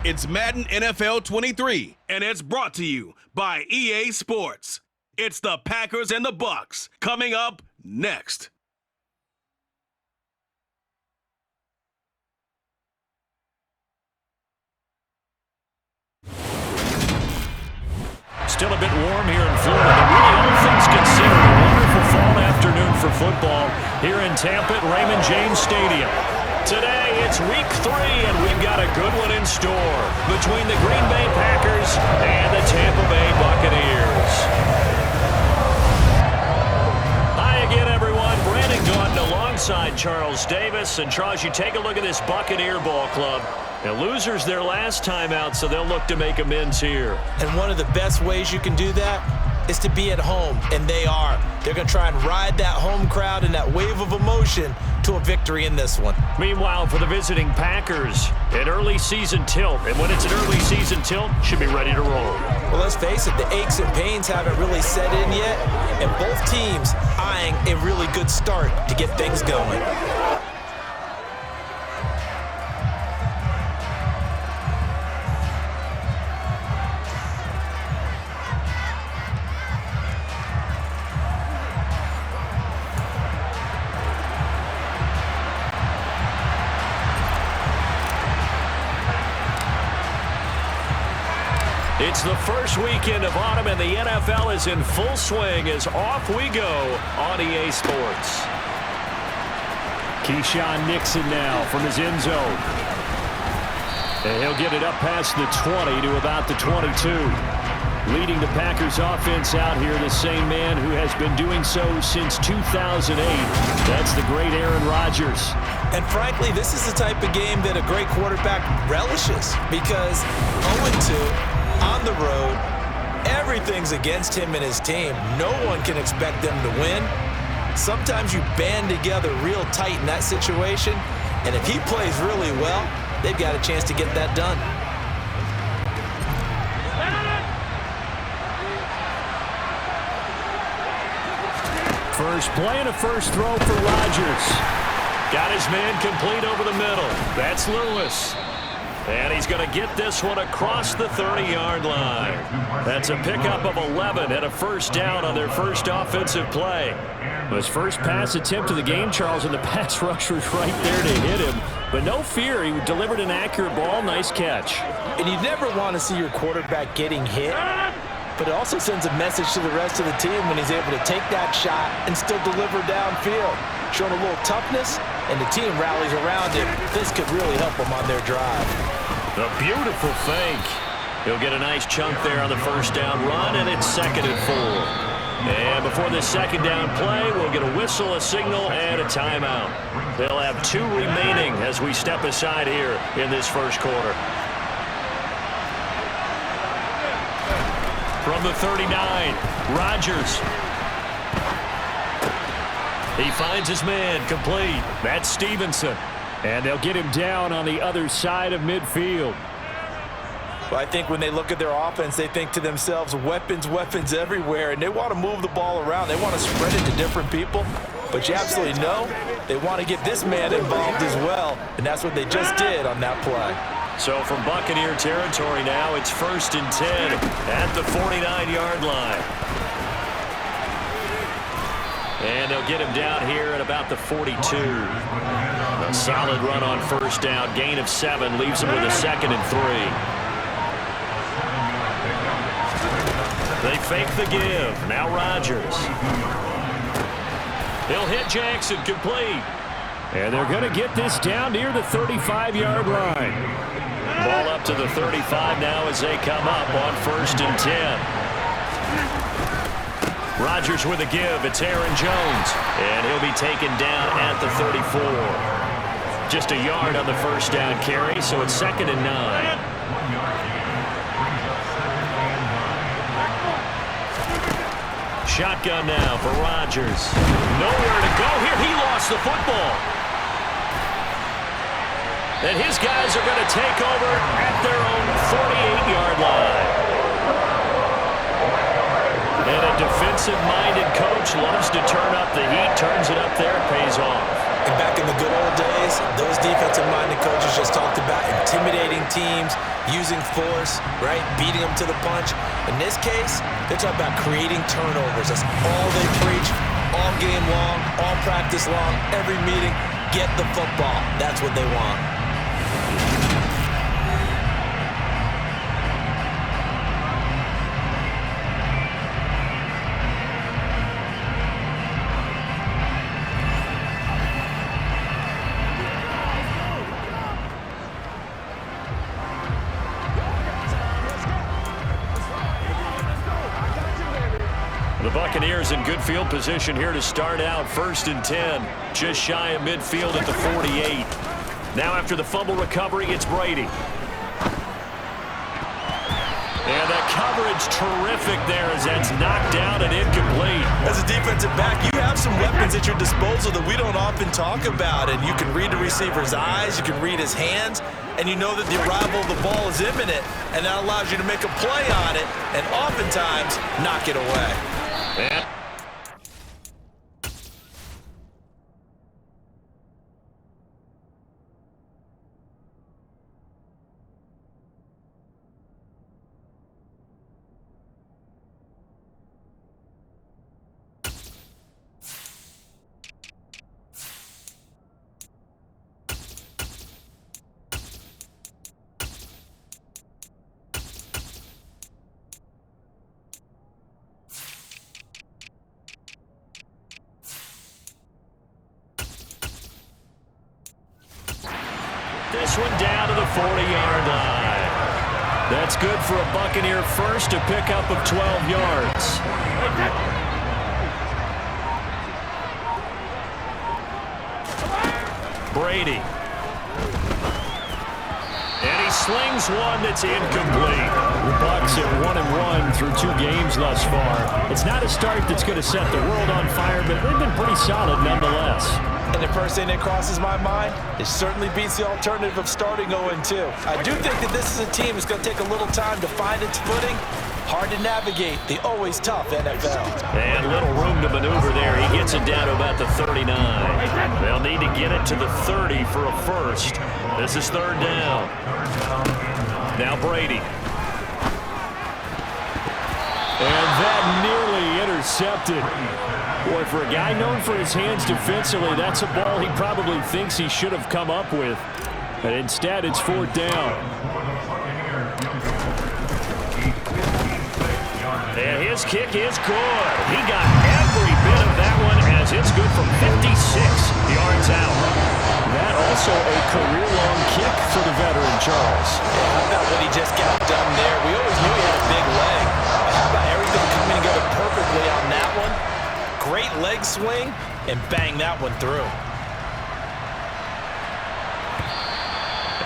It's Madden NFL 23, and it's brought to you by EA Sports. It's the Packers and the Bucks coming up next. Still a bit warm here in Florida, but really all things considered, a wonderful fall afternoon for football here in Tampa at Raymond James Stadium. Today, it's week 3, and we've got a good one in store between the Green Bay Packers and the Tampa Bay Buccaneers. Hi again, everyone. Brandon Gordon alongside Charles Davis. And Charles, you take a look at this Buccaneer ball club. Now, losers their last time out, so they'll look to make amends here. And one of the best ways you can do that is to be at home, and they are. They're going to try and ride that home crowd and that wave of emotion to a victory in this one. Meanwhile, for the visiting Packers, an early season tilt. And when it's an early season tilt, should be ready to roll. Well, let's face it, the aches and pains haven't really set in yet, and both teams eyeing a really good start to get things going. It's the first weekend of autumn, and the NFL is in full swing as off we go on EA Sports. Keyshawn Nixon now from his end zone. And he'll get it up past the 20 to about the 22. Leading the Packers offense out here, the same man who has been doing so since 2008. That's the great Aaron Rodgers. And frankly, this is the type of game that a great quarterback relishes because 0-2 on the road, everything's against him and his team. No one can expect them to win. Sometimes you band together real tight in that situation, and if he plays really well, they've got a chance to get that done. First play and a first throw for Rodgers. Got his man complete over the middle. That's Lewis. And he's going to get this one across the 30-yard line. That's a pickup of 11 and a first down on their first offensive play. His first pass attempt of the game, Charles, and the pass rush was right there to hit him. But no fear, he delivered an accurate ball. Nice catch. And you never want to see your quarterback getting hit, but it also sends a message to the rest of the team when he's able to take that shot and still deliver downfield. Showing a little toughness, and the team rallies around him. This could really help them on their drive. A beautiful fake. He'll get a nice chunk there on the first down run, and it's 2nd and 4. And before this second down play, we'll get a whistle, a signal, and a timeout. They'll have 2 remaining as we step aside here in this first quarter. From the 39, Rodgers. He finds his man complete. That's Stevenson. And they'll get him down on the other side of midfield. Well, I think when they look at their offense, they think to themselves, weapons, weapons everywhere, and they want to move the ball around. They want to spread it to different people. But you absolutely know they want to get this man involved as well, and that's what they just did on that play. So from Buccaneer territory now, it's 1st and 10 at the 49-yard line. And they'll get him down here at about the 42. A solid run on first down. Gain of 7 leaves him with a 2nd and 3. They fake the give. Now Rodgers. He'll hit Jackson complete. And they're going to get this down near the 35-yard line. Ball up to the 35 now as they come up on 1st and 10. Rodgers with a give. It's Aaron Jones. And he'll be taken down at the 34. Just a yard on the first down carry, so it's 2nd and 9. Shotgun now for Rodgers. Nowhere to go here. He lost the football. And his guys are going to take over at their own 48-yard line. And a defensive-minded coach loves to turn up the heat, turns it up there, pays off. And back in the good old days, those defensive-minded coaches just talked about intimidating teams, using force, right, beating them to the punch. In this case, they're talking about creating turnovers. That's all they preach, all game long, all practice long, every meeting. Get the football. That's what they want. The Buccaneers in good field position here to start out. 1st and 10, just shy of midfield at the 48. Now after the fumble recovery, it's Brady. And the coverage terrific there as that's knocked down and incomplete. As a defensive back, you have some weapons at your disposal that we don't often talk about. And you can read the receiver's eyes, you can read his hands, and you know that the arrival of the ball is imminent. And that allows you to make a play on it and oftentimes knock it away. And this one down to the 40-yard line. That's good for a Buccaneer first, a pickup of 12 yards. Brady. And he slings one that's incomplete. The Bucs at 1-1 through 2 games thus far. It's not a start that's going to set the world on fire, but they've been pretty solid nonetheless. And the first thing that crosses my mind, it certainly beats the alternative of starting 0-2. I do think that this is a team that's going to take a little time to find its footing. Hard to navigate the always tough NFL. And little room to maneuver there. He gets it down to about the 39. They'll need to get it to the 30 for a first. This is 3rd down. Now Brady. And that nearly intercepted. Boy, for a guy known for his hands defensively, that's a ball he probably thinks he should have come up with. But instead, it's 4th down. And his kick is good. He got every bit of that one as it's good from 56 yards out. That also a career-long kick for the veteran, Charles. Yeah, how about what he just got done there? We always knew he had a big leg. But how about everything coming together perfectly on that one? Great leg swing, and bang that one through.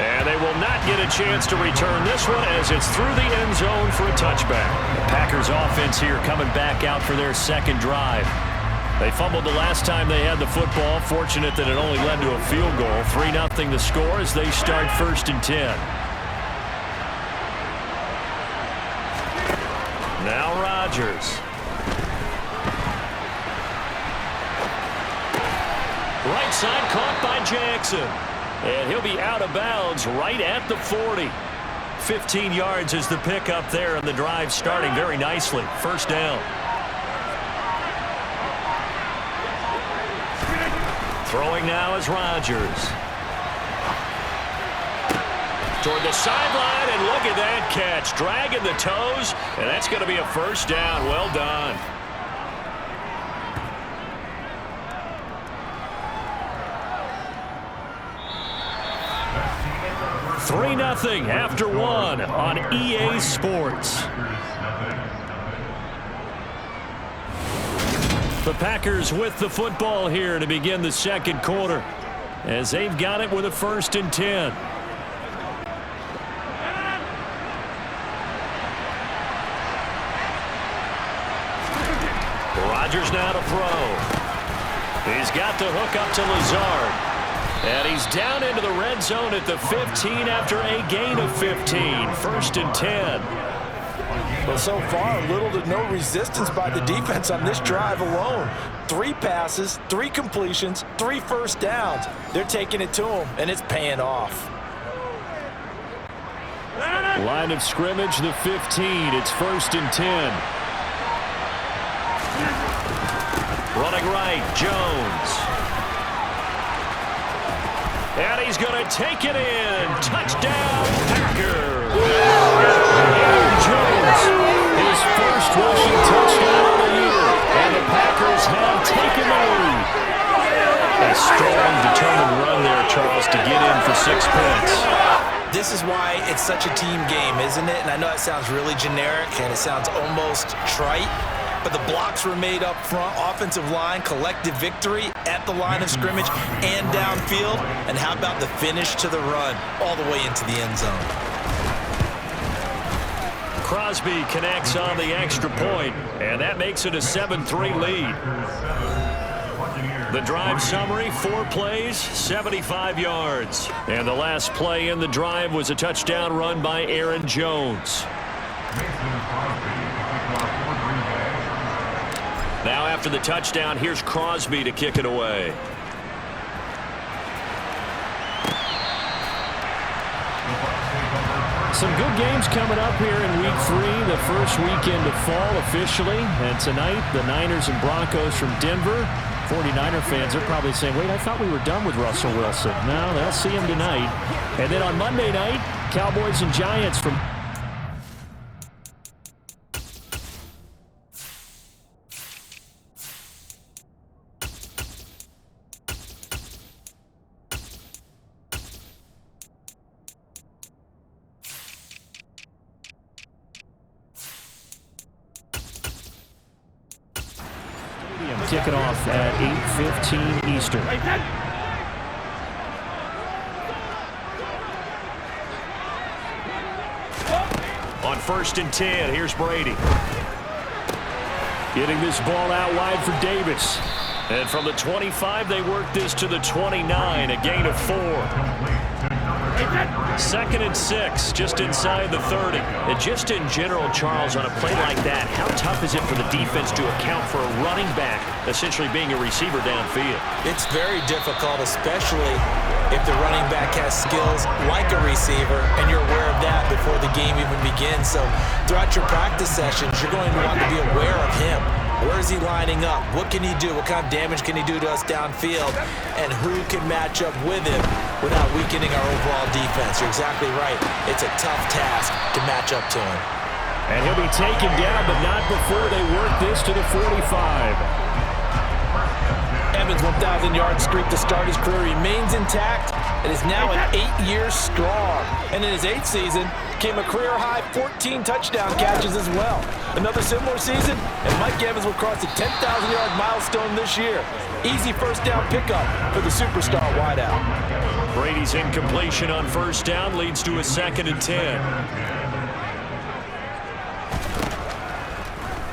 And they will not get a chance to return this one as it's through the end zone for a touchback. The Packers offense here coming back out for their 2nd drive. They fumbled the last time they had the football. Fortunate that it only led to a field goal. 3-0 the score as they start 1st and 10. Now Rodgers. Right side caught by Jackson. And he'll be out of bounds right at the 40. 15 yards is the pickup there, and the drive starting very nicely. 1st down. Throwing now is Rodgers. Toward the sideline, and look at that catch. Dragging the toes, and that's going to be a 1st down. Well done. 3-0 after 1 on EA Sports. The Packers with the football here to begin the 2nd quarter as they've got it with a 1st and 10. Rodgers now to throw. He's got the hook up to Lazard. And he's down into the red zone at the 15 after a gain of 15. 1st and 10. Well, so far, little to no resistance by the defense on this drive alone. 3 passes, 3 completions, 3 first downs. They're taking it to them, and it's paying off. Line of scrimmage, the 15. It's 1st and 10. Running right, Jones. And he's going to take it in. Touchdown, Packers. Aaron Jones, his first rushing touchdown of the year. And the Packers have taken the lead. A strong, determined run there, Charles, to get in for 6 points. This is why it's such a team game, isn't it? And I know it sounds really generic and it sounds almost trite, but the blocks were made up front, offensive line, collective victory at the line of scrimmage and downfield. And how about the finish to the run all the way into the end zone? Crosby connects on the extra point, and that makes it a 7-3 lead. The drive summary, 4 plays, 75 yards. And the last play in the drive was a touchdown run by Aaron Jones. Now after the touchdown, here's Crosby to kick it away. Some good games coming up here in Week 3, the first weekend of fall officially. And tonight, the Niners and Broncos from Denver. 49er fans are probably saying, wait, I thought we were done with Russell Wilson. No, they'll see him tonight. And then on Monday night, Cowboys and Giants from... Kick it off at 8:15 Eastern. On 1st and 10, here's Brady. Getting this ball out wide for Davis. And from the 25, they work this to the 29, a gain of 4. 2nd and 6, just inside the 30. And just in general, Charles, on a play like that, how tough is it for the defense to account for a running back essentially being a receiver downfield? It's very difficult, especially if the running back has skills like a receiver, and you're aware of that before the game even begins. So throughout your practice sessions, you're going to want to be aware of him. Where is he lining up? What can he do? What kind of damage can he do to us downfield? And who can match up with him without weakening our overall defense? You're exactly right. It's a tough task to match up to him. And he'll be taken down, but not before they work this to the 45. Evans' 1,000-yard streak to start his career remains intact and is now at 8 years strong. And in his 8th season, came a career-high 14 touchdown catches as well. Another similar season, and Mike Evans will cross the 10,000-yard milestone this year. Easy first down pickup for the superstar wideout. Brady's incompletion on 1st down leads to a 2nd and 10.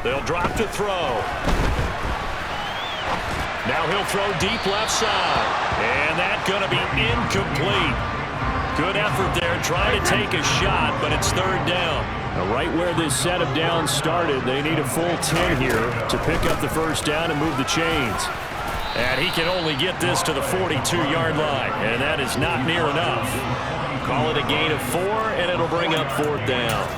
They'll drop to throw. Now he'll throw deep left side. And that's going to be incomplete. Good effort there trying to take a shot, but it's 3rd down. Now right where this set of downs started, they need a full 10 here to pick up the 1st down and move the chains. And he can only get this to the 42-yard line, and that is not near enough. Call it a gain of 4, and it'll bring up 4th down.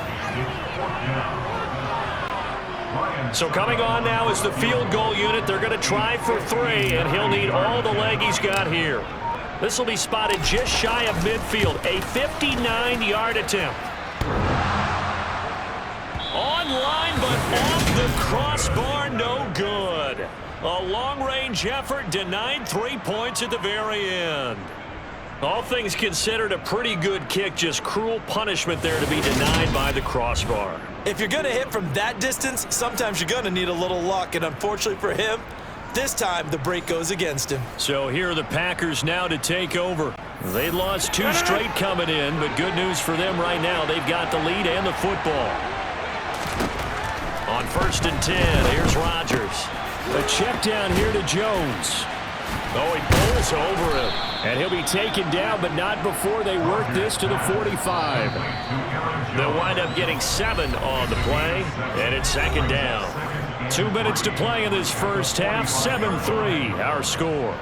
So coming on now is the field goal unit. They're going to try for 3, and he'll need all the leg he's got here. This will be spotted just shy of midfield. A 59-yard attempt. Online, but off the crossbar, no good. A long-range effort denied 3 points at the very end. All things considered, a pretty good kick, just cruel punishment there to be denied by the crossbar. If you're going to hit from that distance, sometimes you're going to need a little luck, and unfortunately for him, this time the break goes against him. So here are the Packers now to take over. They lost 2 straight coming in, but good news for them right now. They've got the lead and the football. On 1st and 10, here's Rodgers. A check down here to Jones. Oh, he pulls over him. And he'll be taken down, but not before they work this to the 45. They'll wind up getting 7 on the play, and it's second down. 2 minutes to play in this first half. 7-3, our score.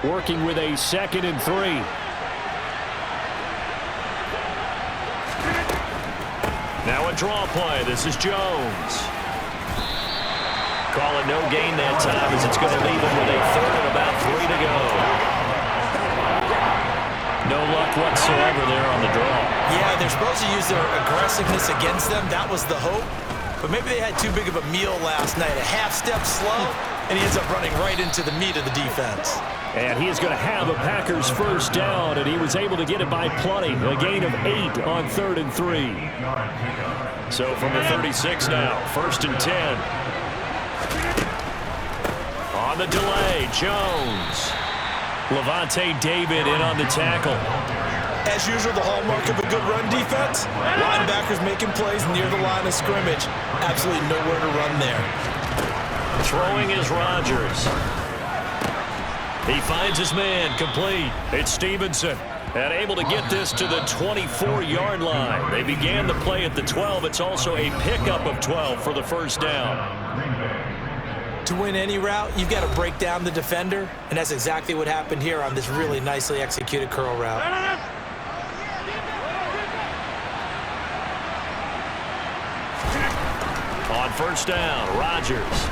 Working with a 2nd and 3. Now a draw play. This is Jones. Call it no gain that time as it's going to leave him with a 3rd and about 3 to go. No luck whatsoever there on the draw. Yeah, they're supposed to use their aggressiveness against them. That was the hope. But maybe they had too big of a meal last night. A half-step slow, and he ends up running right into the meat of the defense. And he is going to have a Packers first down, and he was able to get it by plenty. A gain of 8 on 3rd and 3. So from the 36 now, 1st and 10. On the delay, Jones. Levante David in on the tackle. As usual, the hallmark of a good run defense. Linebackers making plays near the line of scrimmage. Absolutely nowhere to run there. Throwing is Rodgers. He finds his man complete. It's Stevenson. And able to get this to the 24-yard line. They began the play at the 12. It's also a pickup of 12 for the first down. To win any route, you've got to break down the defender, and that's exactly what happened here on this really nicely executed curl route. On first down, Rodgers.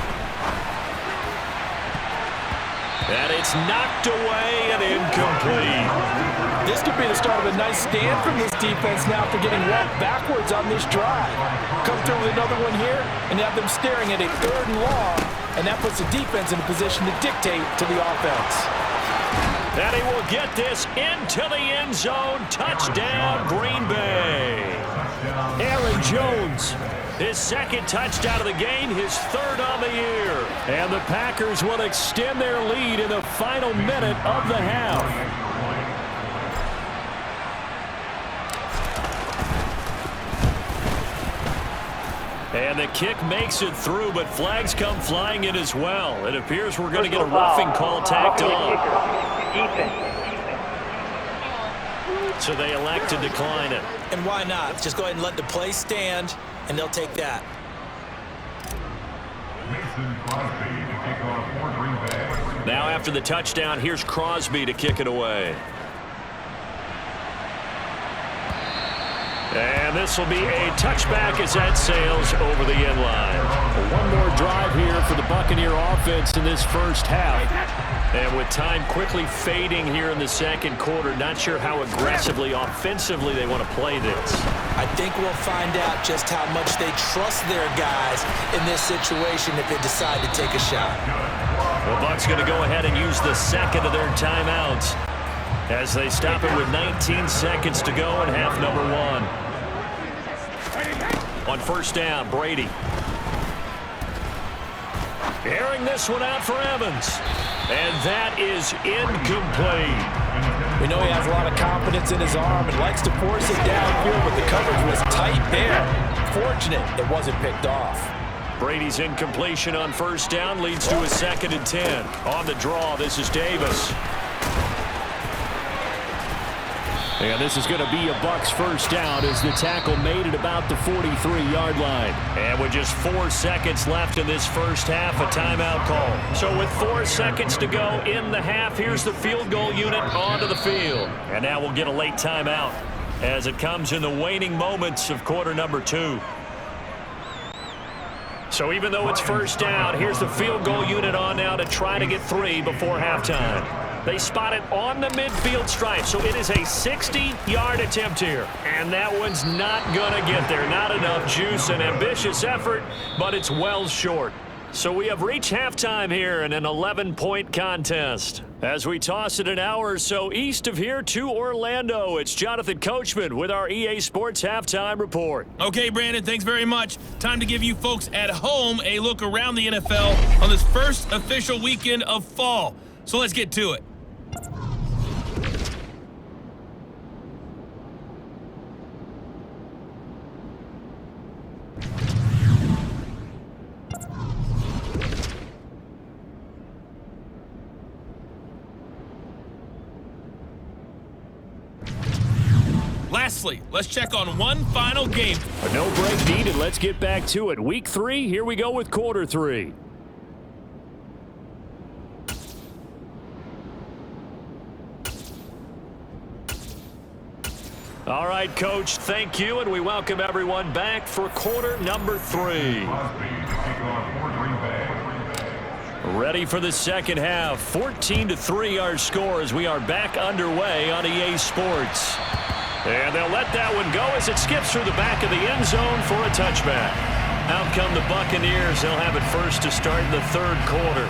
And it's knocked away and incomplete. This could be the start of a nice stand from this defense now after getting walked backwards on this drive. Come through with another one here and have them staring at a 3rd and long, and that puts the defense in a position to dictate to the offense. And he will get this into the end zone. Touchdown, Green Bay. Aaron Jones, his 2nd touchdown of the game, his 3rd on the year. And the Packers will extend their lead in the final minute of the half. And the kick makes it through, but flags come flying in as well. It appears we're going to get a roughing call tacked on. So they elect to decline it. And why not? Just go ahead and let the play stand, and they'll take that. Now after the touchdown, here's Crosby to kick it away. And this will be a touchback as that sails over the end line. One more drive here for the Buccaneer offense in this first half. And with time quickly fading here in the second quarter, not sure how aggressively, offensively they want to play this. I think we'll find out just how much they trust their guys in this situation if they decide to take a shot. Well, Bucs going to go ahead and use the 2nd of their timeouts as they stop it with 19 seconds to go in half number 1. On first down, Brady. Airing this one out for Evans. And that is incomplete. We know he has a lot of confidence in his arm and likes to force it downfield, but the coverage was tight there. Fortunate it wasn't picked off. Brady's incompletion on first down leads to a 2nd and 10. On the draw, this is Davis. And this is going to be a Bucs first down as the tackle made it about the 43-yard line. And with just 4 seconds left in this first half, a timeout call. So with 4 seconds to go in the half, here's the field goal unit onto the field. And now we'll get a late timeout as it comes in the waning moments of quarter number 2. So even though it's first down, here's the field goal unit on now to try to get 3 before halftime. They spot it on the midfield stripe, so it is a 60-yard attempt here. And that one's not going to get there. Not enough juice, an ambitious effort, but it's well short. So we have reached halftime here in an 11-point contest. As we toss it an hour or so east of here to Orlando, it's Jonathan Coachman with our EA Sports Halftime Report. Okay, Brandon, thanks very much. Time to give you folks at home a look around the NFL on this first official weekend of fall. So let's get to it. Lastly, let's check on one final game. A no break needed. Let's get back to it. Week 3, here we go with quarter 3. All right, Coach, thank you, and we welcome everyone back for quarter number 3. Ready for the second half. 14-3 our score as we are back underway on EA Sports. And they'll let that one go as it skips through the back of the end zone for a touchback. Out come the Buccaneers. They'll have it first to start in the third quarter.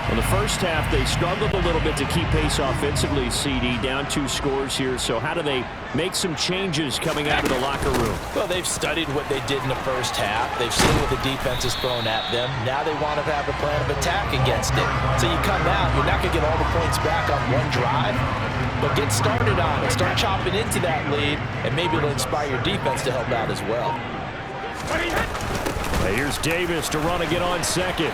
Well, the first half, they struggled a little bit to keep pace offensively, CD, down 2 scores here. So how do they make some changes coming out of the locker room? Well, they've studied what they did in the first half. They've seen what the defense has thrown at them. Now they want to have a plan of attack against it. So you come out, you're not going to get all the points back on one drive, but get started on it. Start chopping into that lead, and maybe it'll inspire your defense to help out as well. Here's Davis to run again on second.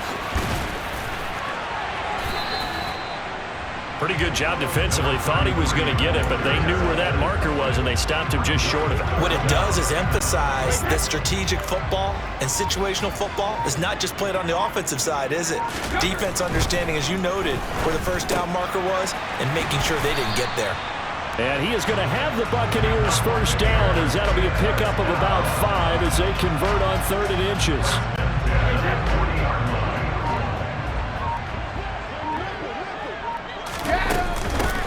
Pretty good job defensively. Thought he was going to get it, but they knew where that marker was, and they stopped him just short of it. What it does is emphasize that strategic football and situational football is not just played on the offensive side, is it? Defense understanding, as you noted, where the first down marker was and making sure they didn't get there. And he is going to have the Buccaneers first down, as that'll be a pickup of about 5 as they convert on 3rd and inches.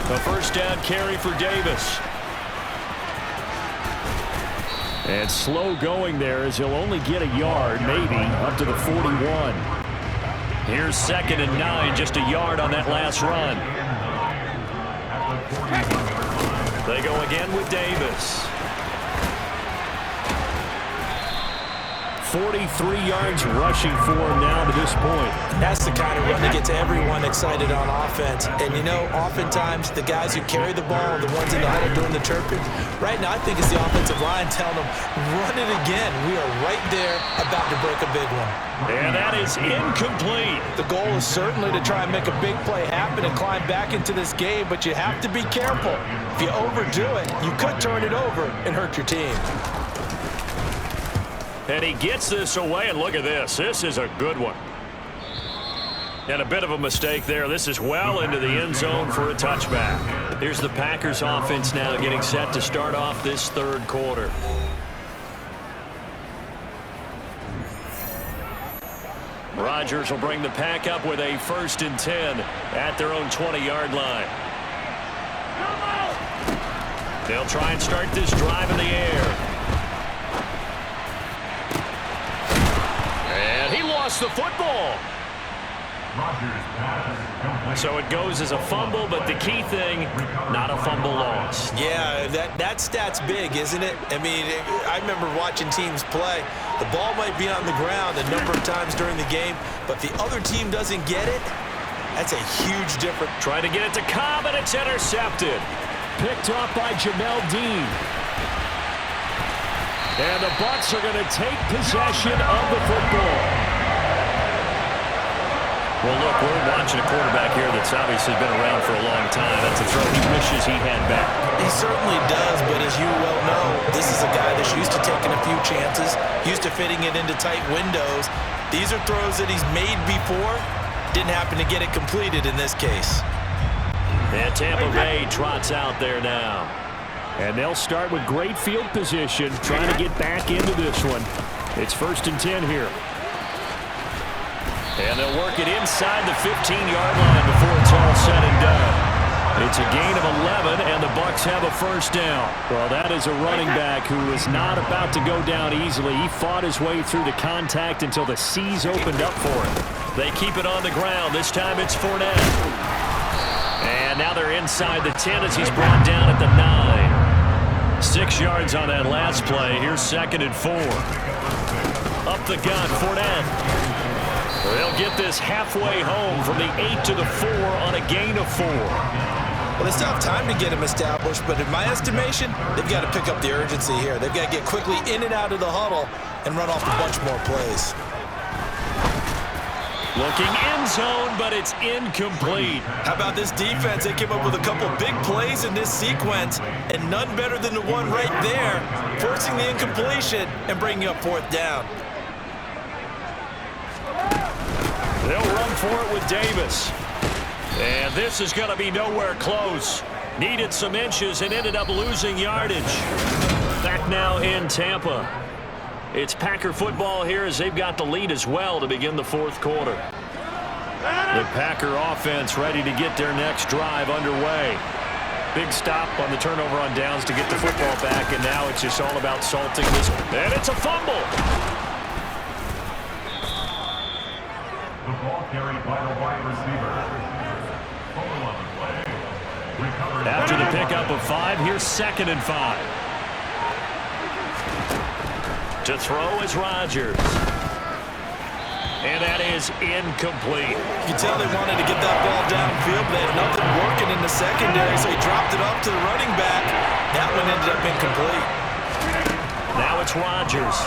A first down carry for Davis. And slow going there as he'll only get a yard, maybe, up to the 41. Here's 2nd and 9, just a yard on that last run. They go again with Davis. 43 yards rushing for him now to this point. That's the kind of run that gets everyone excited on offense. And, you know, oftentimes the guys who carry the ball are the ones in the huddle doing the chirping. Right now, I think it's the offensive line telling them, run it again. We are right there about to break a big one. And that is incomplete. The goal is certainly to try and make a big play happen and climb back into this game, but you have to be careful. If you overdo it, you could turn it over and hurt your team. And he gets this away, and look at this. This is a good one. And a bit of a mistake there. This is well into the end zone for a touchback. Here's the Packers offense now getting set to start off this third quarter. Rodgers will bring the pack up with a 1st and 10 at their own 20-yard line. They'll try and start this drive in the air. And he lost the football. So it goes as a fumble, but the key thing, not a fumble loss. Yeah, that stat's big, isn't it? I mean, I remember watching teams play. The ball might be on the ground a number of times during the game, but if the other team doesn't get it, that's a huge difference. Trying to get it to Cobb, and it's intercepted. Picked off by Jamel Dean. And the Bucs are going to take possession of the football. Well, look, we're watching a quarterback here that's obviously been around for a long time. That's a throw he wishes he had back. He certainly does, but as you well know, this is a guy that's used to taking a few chances, used to fitting it into tight windows. These are throws that he's made before. Didn't happen to get it completed in this case. And Tampa Bay trots out there now. And they'll start with great field position, trying to get back into this one. It's 1st and 10 here. And they'll work it inside the 15-yard line before it's all said and done. It's a gain of 11, and the Bucs have a first down. Well, that is a running back who is not about to go down easily. He fought his way through the contact until the C's opened up for him. They keep it on the ground. This time it's Fournette. And now they're inside the 10 as he's brought down at the 9. 6 yards on that last play. Here's 2nd and 4. Up the gun, Fournette. They'll get this halfway home from the 8 to the 4 on a gain of 4. Well, they still have time to get him established, but in my estimation, they've got to pick up the urgency here. They've got to get quickly in and out of the huddle and run off a bunch more plays. Looking end zone, but it's incomplete. How about this defense? They came up with a couple big plays in this sequence, and none better than the one right there, forcing the incompletion and bringing up 4th down. They'll run for it with Davis. And this is going to be nowhere close. Needed some inches and ended up losing yardage. Back now in Tampa. It's Packer football here as they've got the lead as well to begin the 4th quarter. The Packer offense ready to get their next drive underway. Big stop on the turnover on downs to get the football back, and now it's just all about salting this. And it's a fumble. The ball carried by the wide receiver. After the pickup of 5, here's 2nd and 5. To throw is Rodgers. And that is incomplete. You can tell they wanted to get that ball downfield, but they had nothing working in the secondary, so he dropped it off to the running back. That one ended up incomplete. Now it's Rodgers.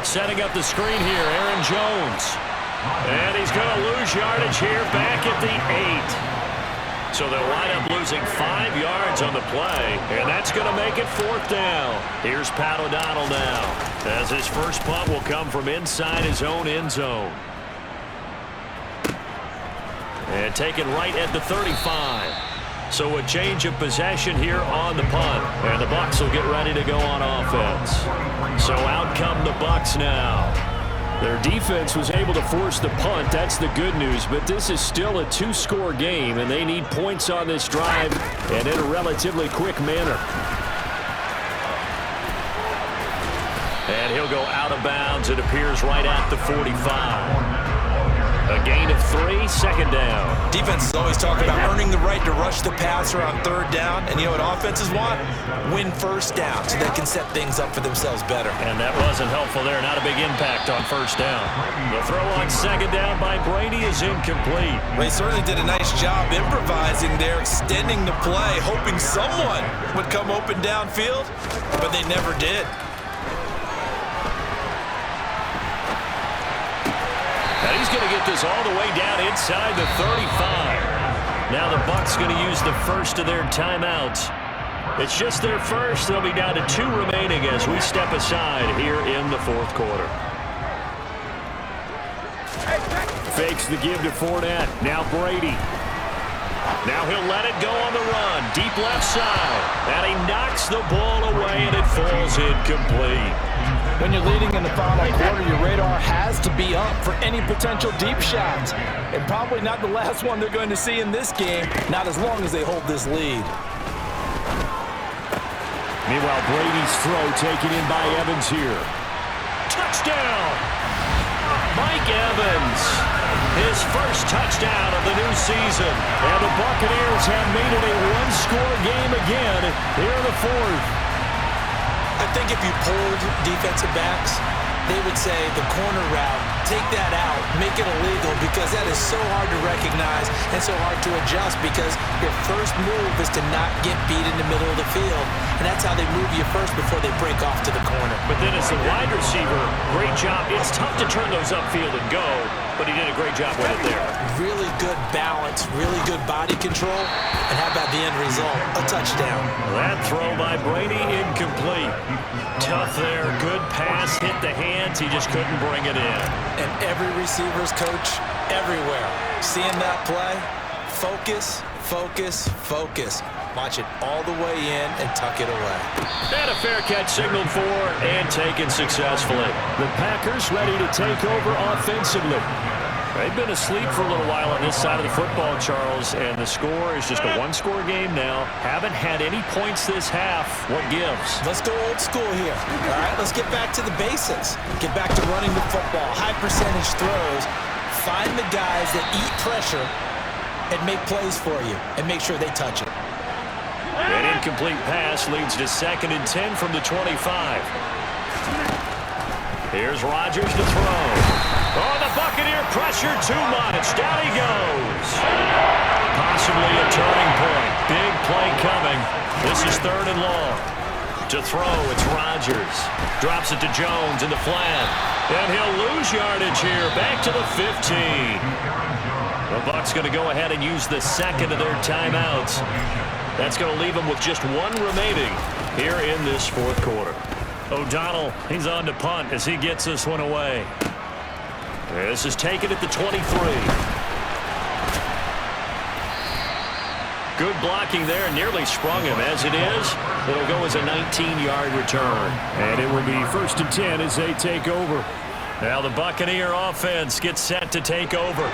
Setting up the screen here, Aaron Jones. And he's going to lose yardage here back at the 8. So they'll wind up losing 5 yards on the play, and that's going to make it 4th down. Here's Pat O'Donnell now, as his first punt will come from inside his own end zone. And taken right at the 35. So a change of possession here on the punt, and the Bucs will get ready to go on offense. So out come the Bucs now. Their defense was able to force the punt. That's the good news. But this is still a 2-score game, and they need points on this drive and in a relatively quick manner. And he'll go out of bounds. It appears right at the 45. A gain of 3, 2nd down. Defense is always talking about earning the right to rush the passer on 3rd down. And you know what offenses want? Win 1st down so they can set things up for themselves better. And that wasn't helpful there. Not a big impact on 1st down. The throw on 2nd down by Brady is incomplete. They certainly did a nice job improvising there, extending the play, hoping someone would come open downfield, but they never did. And he's going to get this all the way down inside the 35. Now the Bucs going to use the first of their timeouts. It's just their first. They'll be down to 2 remaining as we step aside here in the 4th quarter. Fakes the give to Fournette. Now Brady. Now he'll let it go on the run. Deep left side. And he knocks the ball away, and it falls incomplete. When you're leading in the final quarter, your radar has to be up for any potential deep shots. And probably not the last one they're going to see in this game, not as long as they hold this lead. Meanwhile, Brady's throw taken in by Evans here. Touchdown! Mike Evans. His first touchdown of the new season. And the Buccaneers have made it a 1-score game again here in the 4th. I think if you pulled defensive backs, they would say the corner route, take that out, make it illegal, because that is so hard to recognize and so hard to adjust, because your first move is to not get beat in the middle of the field, and that's how they move you first before they break off to the corner. But then as the wide receiver, great job. It's tough to turn those upfield and go, but he did a great job with it there. Really good balance, really good body control, and how about the end result? A touchdown. That throw by Brady incomplete. Tough there, good pass, hit the hands, he just couldn't bring it in. And every receiver's coach everywhere, seeing that play, focus, focus, focus. Watch it all the way in and tuck it away. And a fair catch signaled for and taken successfully. The Packers ready to take over offensively. They've been asleep for a little while on this side of the football, Charles, and the score is just a 1-score game now. Haven't had any points this half. What gives? Let's go old school here. All right, let's get back to the basics. Get back to running the football, high percentage throws. Find the guys that eat pressure and make plays for you and make sure they touch it. An incomplete pass leads to 2nd and 10 from the 25. Here's Rodgers to throw. Oh, the Buccaneer pressure too much. Down he goes. Possibly a turning point. Big play coming. This is 3rd and long. To throw, it's Rodgers. Drops it to Jones in the flat. And he'll lose yardage here. Back to the 15. The Bucs going to go ahead and use the second of their timeouts. That's going to leave them with just one remaining here in this fourth quarter. O'Donnell, he's on to punt as he gets this one away. This is taken at the 23. Good blocking there, nearly sprung him. As it is, it'll go as a 19-yard return. And it will be 1st and 10 as they take over. Now the Buccaneer offense gets set to take over.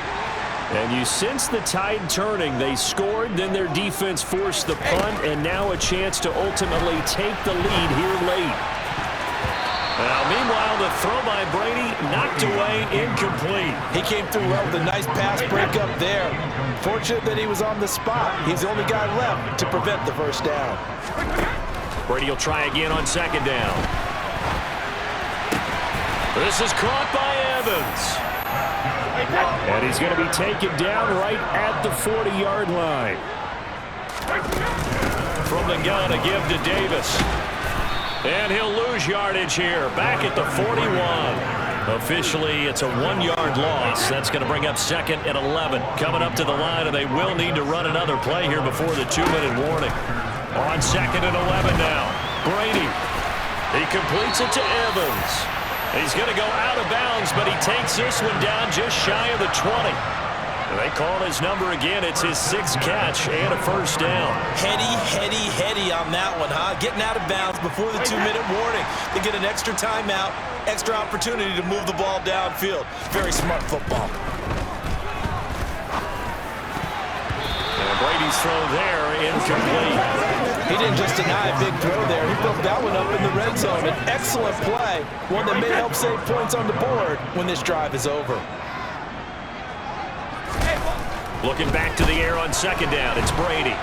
And you sense the tide turning. They scored, then their defense forced the punt, and now a chance to ultimately take the lead here late. Now, meanwhile, the throw by Brady knocked away, incomplete. He came through well with a nice pass breakup there. Fortunate that he was on the spot. He's the only guy left to prevent the first down. Brady will try again on second down. This is caught by Evans. And he's going to be taken down right at the 40-yard line. From the gun, a give to Davis. And he'll lose yardage here, back at the 41. Officially, it's a 1-yard loss. That's going to bring up 2nd and 11. Coming up to the line, and they will need to run another play here before the 2-minute warning. On 2nd and 11 now. Brady. He completes it to Evans. He's going to go out of bounds, but he takes this one down just shy of the 20. They call his number again. It's his 6th catch and a first down. Heady on that one, huh? Getting out of bounds before the 2-minute warning. They get an extra timeout, extra opportunity to move the ball downfield. Very smart football. And Brady's throw there, incomplete. He didn't just deny a big throw there. He built that one up in the red zone. An excellent play, one that may help save points on the board when this drive is over. Looking back to the air on second down, it's Brady.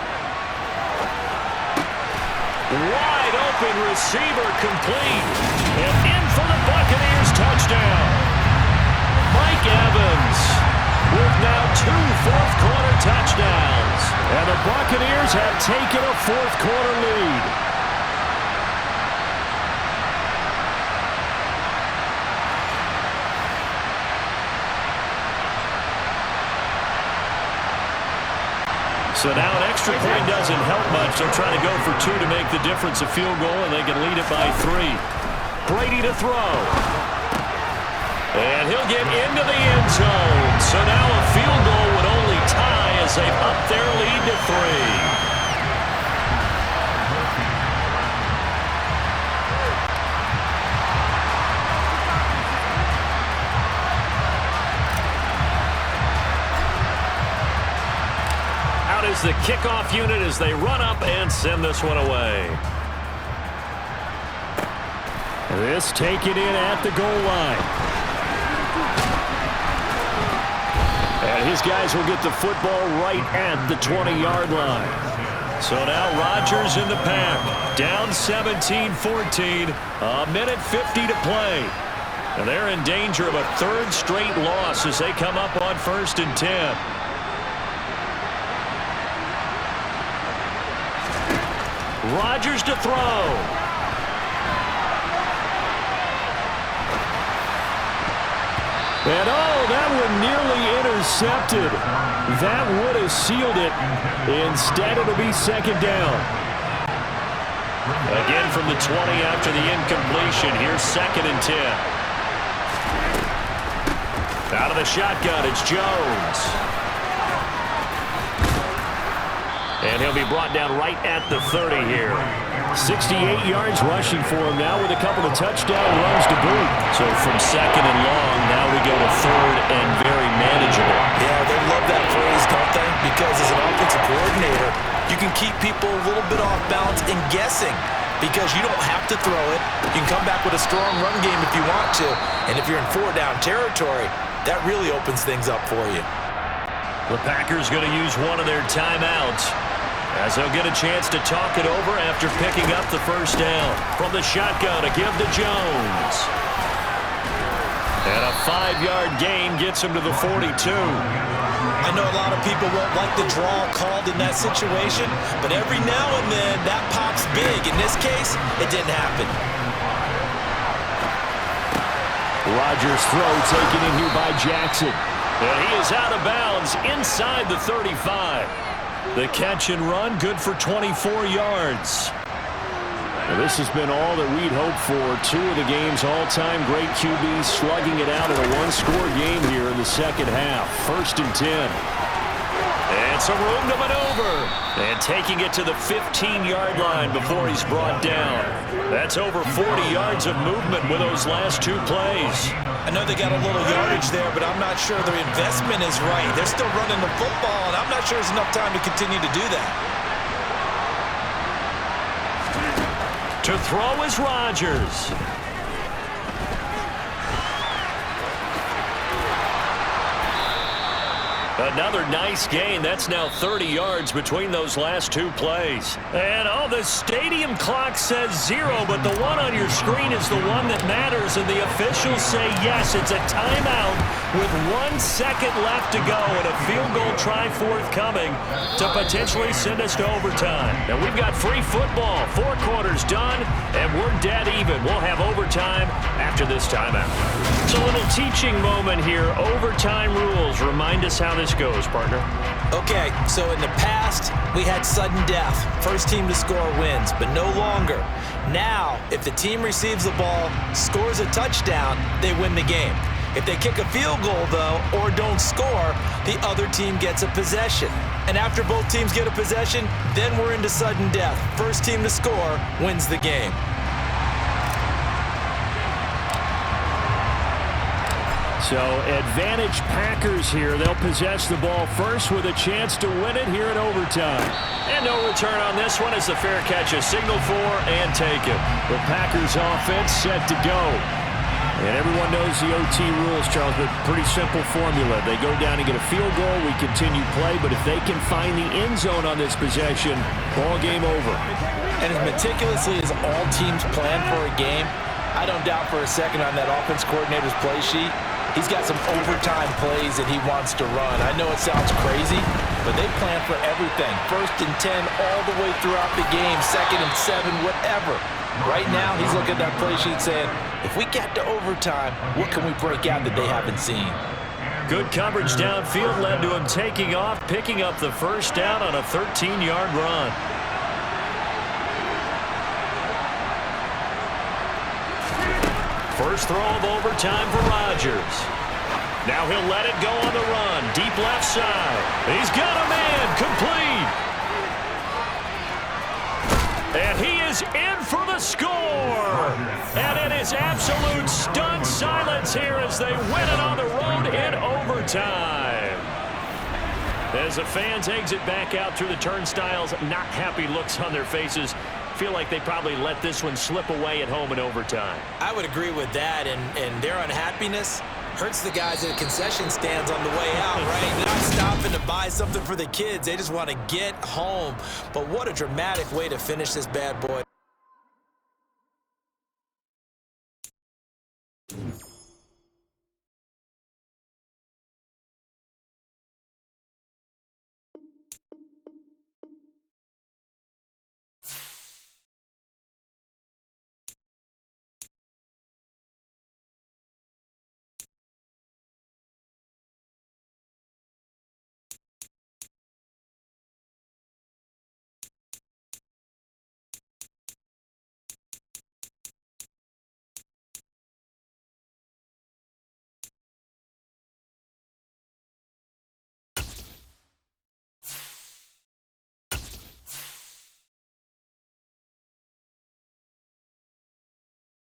Wide open receiver, complete. And in for the Buccaneers, touchdown. Mike Evans with now 2 fourth-quarter touchdowns. And the Buccaneers have taken a fourth-quarter lead. So now an extra point doesn't help much. They'll try to go for 2 to make the difference a field goal, and they can lead it by 3. Brady to throw. And he'll get into the end zone. So now a field goal would only tie as they've upped their lead to 3. Is the kickoff unit as they run up and send this one away. This taken in at the goal line. And his guys will get the football right at the 20-yard line. So now Rodgers in the pack. Down 17-14. A minute 50 to play. And they're in danger of a 3rd straight loss as they come up on 1st and 10. Rodgers to throw. And oh, that one nearly intercepted. That would have sealed it. Instead, it'll be 2nd down. Again from the 20 after the incompletion. Here's 2nd and 10. Out of the shotgun, it's Jones. And he'll be brought down right at the 30 here. 68 yards rushing for him now with a couple of touchdown runs to boot. So from 2nd and long, now we go to 3rd and very manageable. Yeah, they love that phrase, don't they? Because as an offensive coordinator, you can keep people a little bit off balance and guessing because you don't have to throw it. You can come back with a strong run game if you want to. And if you're in 4-down territory, that really opens things up for you. The Packers going to use one of their timeouts as they'll get a chance to talk it over after picking up the first down. From the shotgun, a give to Jones. And a 5-yard gain gets him to the 42. I know a lot of people won't like the draw called in that situation, but every now and then that pops big. In this case, it didn't happen. Rodgers' throw taken in here by Jackson. And he is out of bounds inside the 35. The catch and run, good for 24 yards. Well, this has been all that we'd hoped for. Two of the game's all-time great QBs slugging it out in a one-score game here in the second half. 1st and 10. And some room to maneuver. And taking it to the 15-yard line before he's brought down. That's over 40 yards of movement with those last 2 plays. I know they got a little yardage there, but I'm not sure their investment is right. They're still running the football, and I'm not sure there's enough time to continue to do that. To throw is Rodgers. Another nice gain. That's now 30 yards between those last 2 plays. And, the stadium clock says 0, but the one on your screen is the one that matters, and the officials say yes, it's a timeout with 1 second left to go and a field goal try forthcoming to potentially send us to overtime. Now, we've got free football, 4 quarters done, and we're dead even. We'll have overtime after this timeout. It's a little teaching moment here. Overtime rules. Remind us how this goes, partner. Okay, so in the past, we had sudden death. First team to score wins, but no longer. Now, if the team receives the ball, scores a touchdown, they win the game. If they kick a field goal, though, or don't score, the other team gets a possession. And after both teams get a possession, then we're into sudden death. First team to score wins the game. So, advantage Packers here. They'll possess the ball first with a chance to win it here in overtime. And no return on this one as the fair catch is signaled for and taken. The Packers offense set to go. And everyone knows the OT rules, Charles, but pretty simple formula. They go down and get a field goal, we continue play, but if they can find the end zone on this possession, ball game over. And as meticulously as all teams plan for a game, I don't doubt for a second on that offense coordinator's play sheet, he's got some overtime plays that he wants to run. I know it sounds crazy, but they plan for everything. 1st and 10 all the way throughout the game, 2nd and 7, whatever. Right now, he's looking at that play sheet saying, if we get to overtime, what can we break out that they haven't seen? Good coverage downfield led to him taking off, picking up the first down on a 13-yard run. First throw of overtime for Rodgers. Now he'll let it go on the run. Deep left side. He's got a man. Complete. And he is in for the score. And it is absolute stunned silence here as they win it on the road in overtime. As the fans exit back out through the turnstiles, not happy looks on their faces. Feel like they probably let this one slip away at home in overtime. I would agree with that, and their unhappiness hurts the guys at the concession stands on the way out, right? Not stopping to buy something for the kids. They just want to get home. But what a dramatic way to finish this bad boy.